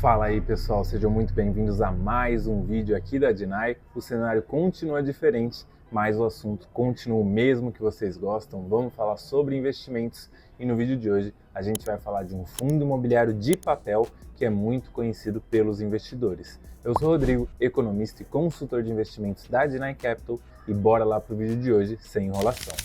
Fala aí pessoal, sejam muito bem-vindos a mais um vídeo aqui da Dinai. O cenário continua diferente, mas o assunto continua o mesmo que vocês gostam. Vamos falar sobre investimentos e no vídeo de hoje a gente vai falar de um fundo imobiliário de papel que é muito conhecido pelos investidores. Eu sou o Rodrigo, economista e consultor de investimentos da Dinai Capital e bora lá para o vídeo de hoje sem enrolação.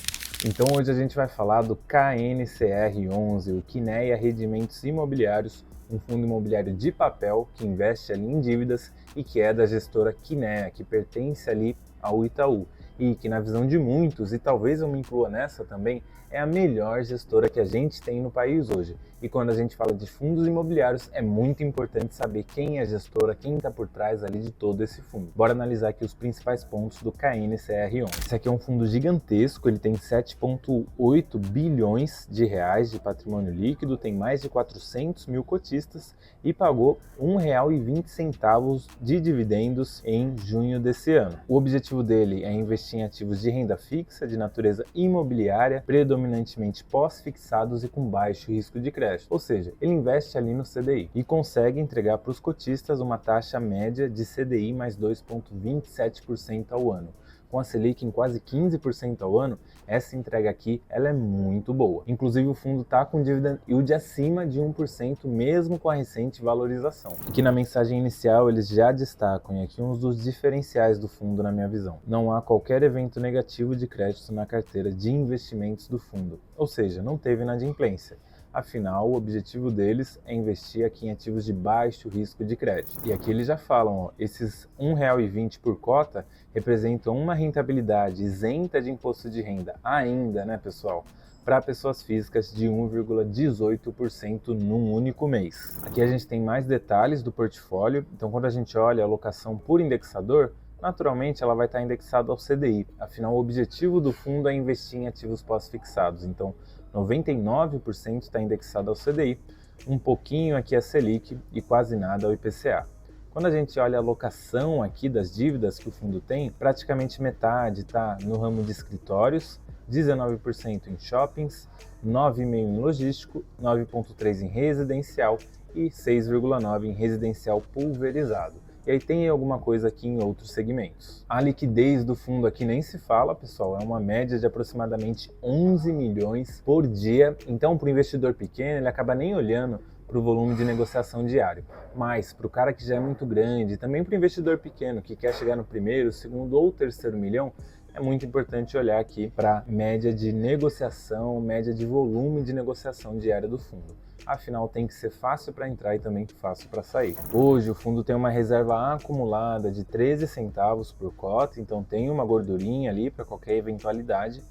Então hoje a gente vai falar do KNCR11, o Kinea Rendimentos Imobiliários, um fundo imobiliário de papel que investe ali em dívidas e que é da gestora Kinea, que pertence ali ao Itaú e que na visão de muitos, e talvez eu me inclua nessa também, é a melhor gestora que a gente tem no país hoje. E quando a gente fala de fundos imobiliários, é muito importante saber quem é a gestora, quem está por trás ali de todo esse fundo. Bora analisar aqui os principais pontos do KNCR11. Esse aqui é um fundo gigantesco, ele tem 7,8 bilhões de reais de patrimônio líquido, tem mais de 400 mil cotistas e pagou R$ 1,20 de dividendos em junho desse ano. O objetivo dele é investir em ativos de renda fixa, de natureza imobiliária, predominantemente pós-fixados e com baixo risco de crédito. Ou seja, ele investe ali no CDI e consegue entregar para os cotistas uma taxa média de CDI mais 2,27% ao ano. Com a Selic em quase 15% ao ano, essa entrega aqui ela é muito boa. Inclusive o fundo está com dividend yield acima de 1% mesmo com a recente valorização. Aqui na mensagem inicial eles já destacam, e aqui uns dos diferenciais do fundo na minha visão. Não há qualquer evento negativo de crédito na carteira de investimentos do fundo, ou seja, não teve inadimplência. Afinal, o objetivo deles é investir aqui em ativos de baixo risco de crédito. E aqui eles já falam, ó, esses R$ 1,20 por cota representam uma rentabilidade isenta de imposto de renda ainda, né, pessoal? Para pessoas físicas de 1,18% num único mês. Aqui a gente tem mais detalhes do portfólio, então quando a gente olha a alocação por indexador, naturalmente ela vai estar indexada ao CDI, afinal o objetivo do fundo é investir em ativos pós-fixados, então 99% está indexado ao CDI, um pouquinho aqui a Selic e quase nada ao IPCA. Quando a gente olha a alocação aqui das dívidas que o fundo tem, praticamente metade está no ramo de escritórios, 19% em shoppings, 9,5% em logístico, 9,3% em residencial e 6,9% em residencial pulverizado. E aí tem alguma coisa aqui em outros segmentos. A liquidez do fundo aqui nem se fala, pessoal, é uma média de aproximadamente 11 milhões por dia. Então, para o investidor pequeno, ele acaba nem olhando para o volume de negociação diário. Mas para o cara que já é muito grande, também para o investidor pequeno que quer chegar no primeiro, segundo ou terceiro milhão, é muito importante olhar aqui para a média de negociação, média de volume de negociação diária do fundo. Afinal, tem que ser fácil para entrar e também fácil para sair. Hoje, o fundo tem uma reserva acumulada de 13 centavos por cota, então tem uma gordurinha ali para qualquer eventualidade.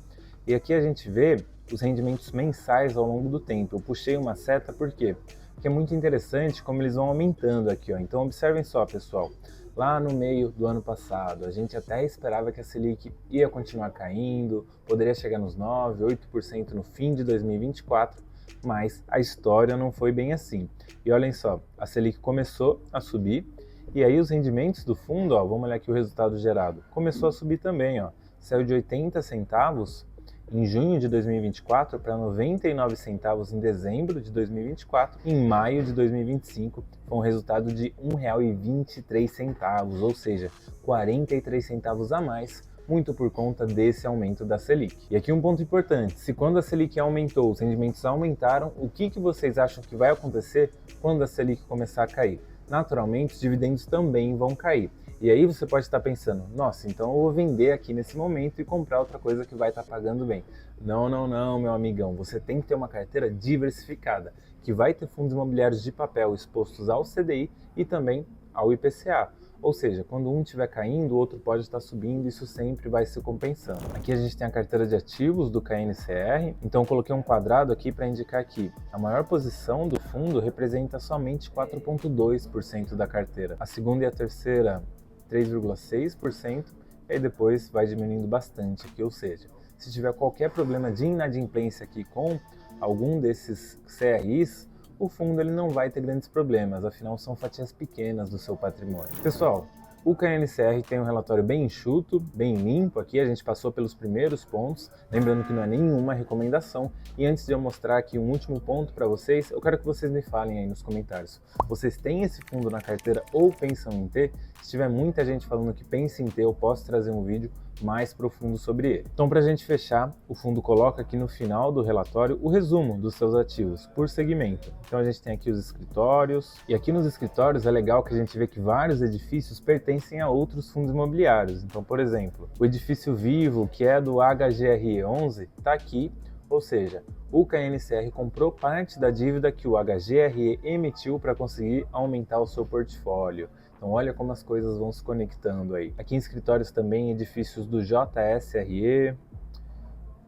E aqui a gente vê os rendimentos mensais ao longo do tempo. Eu puxei uma seta por quê? Porque é muito interessante como eles vão aumentando aqui, ó. Então observem só, pessoal. Lá no meio do ano passado, a gente até esperava que a Selic ia continuar caindo, poderia chegar nos 9%, 8% no fim de 2024, mas a história não foi bem assim. E olhem só, a Selic começou a subir, e aí os rendimentos do fundo, ó, vamos olhar aqui o resultado gerado, começou a subir também, ó, saiu de 80 centavos em junho de 2024 para 99 centavos em dezembro de 2024, em maio de 2025 foi um resultado de R$ 1,23, ou seja, 43 centavos a mais, muito por conta desse aumento da Selic. E aqui um ponto importante, se quando a Selic aumentou, os rendimentos aumentaram, o que vocês acham que vai acontecer quando a Selic começar a cair? Naturalmente, os dividendos também vão cair. E aí você pode estar pensando, nossa, então eu vou vender aqui nesse momento e comprar outra coisa que vai estar pagando bem. Não, não, não, meu amigão, você tem que ter uma carteira diversificada, que vai ter fundos imobiliários de papel expostos ao CDI e também ao IPCA. Ou seja, quando um estiver caindo, o outro pode estar subindo, isso sempre vai se compensando. Aqui a gente tem a carteira de ativos do KNCR, então eu coloquei um quadrado aqui para indicar que a maior posição do fundo representa somente 4,2% da carteira. A segunda e a terceira, 3,6%, e aí depois vai diminuindo bastante aqui, ou seja, se tiver qualquer problema de inadimplência aqui com algum desses CRIs, o fundo ele não vai ter grandes problemas, afinal são fatias pequenas do seu patrimônio. Pessoal, O KNCR tem um relatório bem enxuto, bem limpo aqui, a gente passou pelos primeiros pontos, lembrando que não é nenhuma recomendação. E antes de eu mostrar aqui um último ponto para vocês, eu quero que vocês me falem aí nos comentários. Vocês têm esse fundo na carteira ou pensam em ter? Se tiver muita gente falando que pensa em ter, eu posso trazer um vídeo mais profundo sobre ele. Então, para a gente fechar, o fundo coloca aqui no final do relatório o resumo dos seus ativos por segmento. Então, a gente tem aqui os escritórios, e aqui nos escritórios é legal que a gente vê que vários edifícios pertencem a outros fundos imobiliários. Então, por exemplo, o edifício Vivo, que é do HGRE11, está aqui, ou seja, o KNCR comprou parte da dívida que o HGRE emitiu para conseguir aumentar o seu portfólio. Então olha como as coisas vão se conectando aí. Aqui em escritórios também edifícios do JSRE,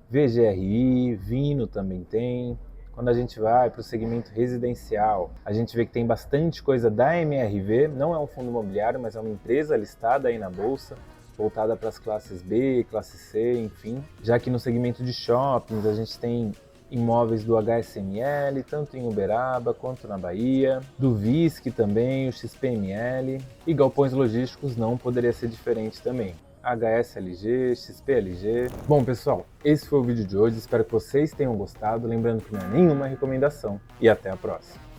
VGRI, Vino também tem. Quando a gente vai para o segmento residencial, a gente vê que tem bastante coisa da MRV, não é um fundo imobiliário, mas é uma empresa listada aí na bolsa, voltada para as classes B, classe C, enfim. Já que no segmento de shoppings a gente tem imóveis do HSML, tanto em Uberaba quanto na Bahia, do VISC também, o XPML, e galpões logísticos não poderia ser diferente também. HSLG, XPLG. Bom, pessoal, esse foi o vídeo de hoje, espero que vocês tenham gostado, lembrando que não é nenhuma recomendação, e até a próxima.